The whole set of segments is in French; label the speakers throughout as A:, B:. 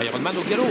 A: Ironman au galop.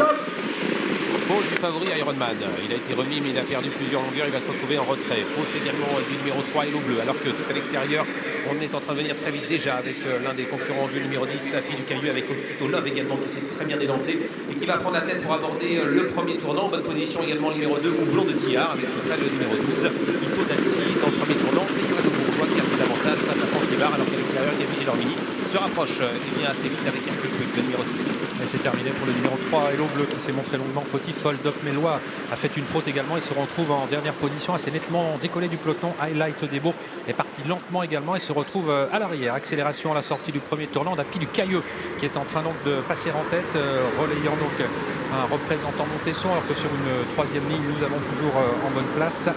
A: Faute du favori Ironman. Il a été remis mais il a perdu plusieurs longueurs. Il va se retrouver en retrait. Faute également du numéro 3 Hello Bleu. Alors que tout à l'extérieur, on est en train de venir très vite déjà avec l'un des concurrents du numéro 10, Pied du Caillou, avec Okito Love également qui s'est très bien élancé et qui va prendre la tête pour aborder le premier tournant. En bonne position également le numéro 2, Houblon de Tillard, avec tout près le numéro 12, Ito Dalsi. Dans le premier tournant, c'est Yoann Bourgeois qui a pris l'avantage face à France Guébard, alors qu'à l'extérieur, il y a Vigil Ormini qui se rapproche assez vite avec Hercule Quick, le numéro 6.
B: Et c'est terminé pour le numéro 3, Hello Bleu, qui s'est montré longuement fautif. Doc Mélois a fait une faute également. Il se retrouve en dernière position, assez nettement décollé du peloton. Highlight Debo est parti lentement également et se retrouve à l'arrière. Accélération à la sortie du premier tournant d'Api du Cailleux qui est en train donc de passer en tête, relayant donc un représentant Montesson, alors que sur une troisième ligne, nous avons toujours en bonne place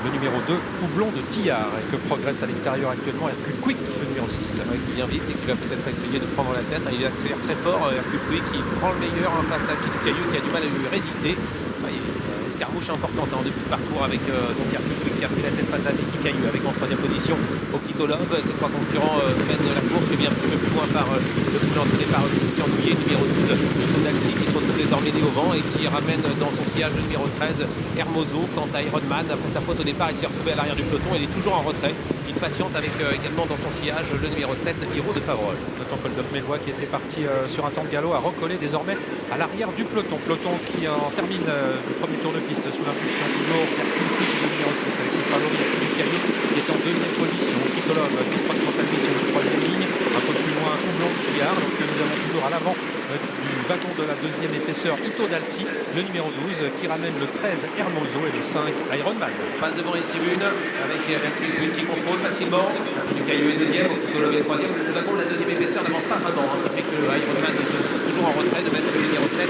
B: le numéro 2, Houblon de Tillard, et que progresse à l'extérieur actuellement Hercule Quick, le numéro 6.
A: Qui vient vite et qui va peut-être essayer de prendre la tête. Il accélère très fort, Hercule Quick, qui prend le meilleur face à Pied du Caillou qui a du mal à lui résister. Il y a une escarmouche importante en début de parcours avec donc Hercule Quick qui a pris la tête face à Pied du Caillou avec en troisième position Okito Love. Ces trois concurrents mènent la course, suivi un petit peu plus loin par le poulain entraîné par Christian Douillet, numéro 12, Ito Dalsi, qui se retrouve désormais né au vent et qui ramène dans son sillage le numéro 13, Hermoso. Quant à Ironman, après sa faute au départ, il s'est retrouvé à l'arrière du peloton. Il est toujours en retrait. Il patiente avec également dans son sillage le numéro 7, Hiro de Favrol.
B: Notons que le Doc Mélois, qui était parti sur un temps de galop, a recollé désormais à l'arrière du peloton. Peloton qui en termine du premier tour de piste sous l'impulsion toujours Hercule Quick, le numéro 6, avec le favori Hercule du Caillou qui est en deuxième position. Okito Love qui prend son tapis sur la troisième ligne. Un peu plus loin, Houblon de Tillard. Donc nous avons toujours à l'avant du wagon de la deuxième épaisseur Ito Dalsi, le numéro 12 qui ramène le 13 Hermoso et le 5 Ironman.
A: Passe devant les tribunes avec Hercule Quick qui contrôle facilement. Pied du Caillou est deuxième, Okito Love est troisième. Le wagon de la deuxième épaisseur n'avance pas vraiment, ce qui fait que Ironman se trouve toujours en retrait de mettre le numéro 7,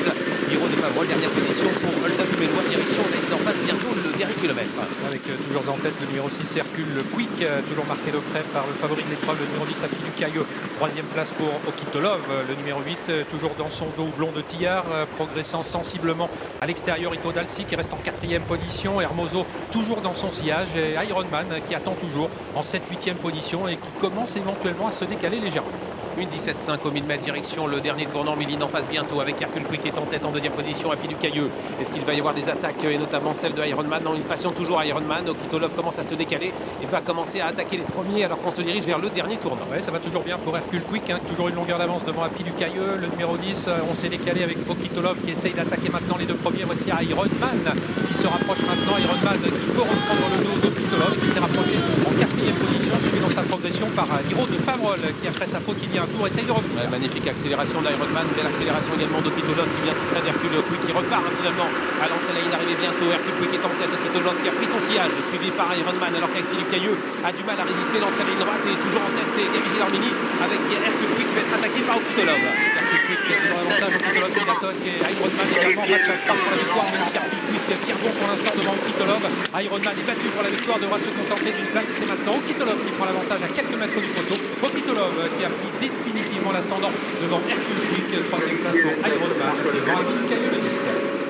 A: Hiro de Favrol. Dernière position pour Holda Mélois, direction on est en face bientôt le dernier kilomètre.
B: Avec toujours en tête le numéro 6 Hercule Quick, toujours marqué de près par le favori de l'épreuve, le numéro 10 Pied du Caillou. Troisième place pour Okito Love, le numéro 8, toujours dans son dos Houblon de Tillard, progressant sensiblement à l'extérieur. Ito Dalsi qui reste en quatrième position, Hermoso toujours dans son sillage et Ironman qui attend toujours en 7-8e position et qui commence éventuellement à se décaler légèrement.
A: Une 17,5 au 1000 mètres, direction le dernier tournant. Méline en face bientôt avec Hercule Quick qui est en tête en deuxième position à Pied du Caillou. Est-ce qu'il va y avoir des attaques et notamment celle de Ironman? Non, une passion toujours à Ironman. Okito Love commence à se décaler et va commencer à attaquer les premiers alors qu'on se dirige vers le dernier tournant.
B: Ouais, ça va toujours bien pour Hercule Quick, toujours une longueur d'avance devant Pied du Caillou. Le numéro 10, on s'est décalé avec Okito Love qui essaye d'attaquer maintenant les deux premiers. Voici Ironman qui se rapproche maintenant. Ironman qui peut reprendre le dos d'Okito Love qui s'est rapproché en quatrième position, suivi dans sa progression par Hiro de Favrol qui après sa faute il y a un tour essaye de revenir.
A: Magnifique accélération d'Ironman, belle accélération également d'Okito Love qui vient tout près d'Hercule Quick qui repart finalement à l'entrée de la ligne d'arrivée bientôt. Hercule Quick est en tête, Okito Love qui a pris son sillage, suivi par Ironman alors qu'avec Pied du Caillou a du mal à résister l'entrée de la ligne droite et toujours en tête c'est Vigil Ormini avec Hercule Quick qui va être attaqué par Okito Love.
B: Hercule Quick qui a toujours l'avantage, Okito Love qui l'attaque et Ironman également va se faire pour la victoire, même si Hercule Quick tire bon pour l'instant devant Okito Love. Ironman est battu pour la victoire, devra se contenter d'une place et c'est maintenant Okito Love qui prend l'avantage à quelques mètres du photo. Okito Love qui a pris définitivement l'ascendant devant Hercule Quick, troisième place pour Ironman, devant Pied du Caillou le 10.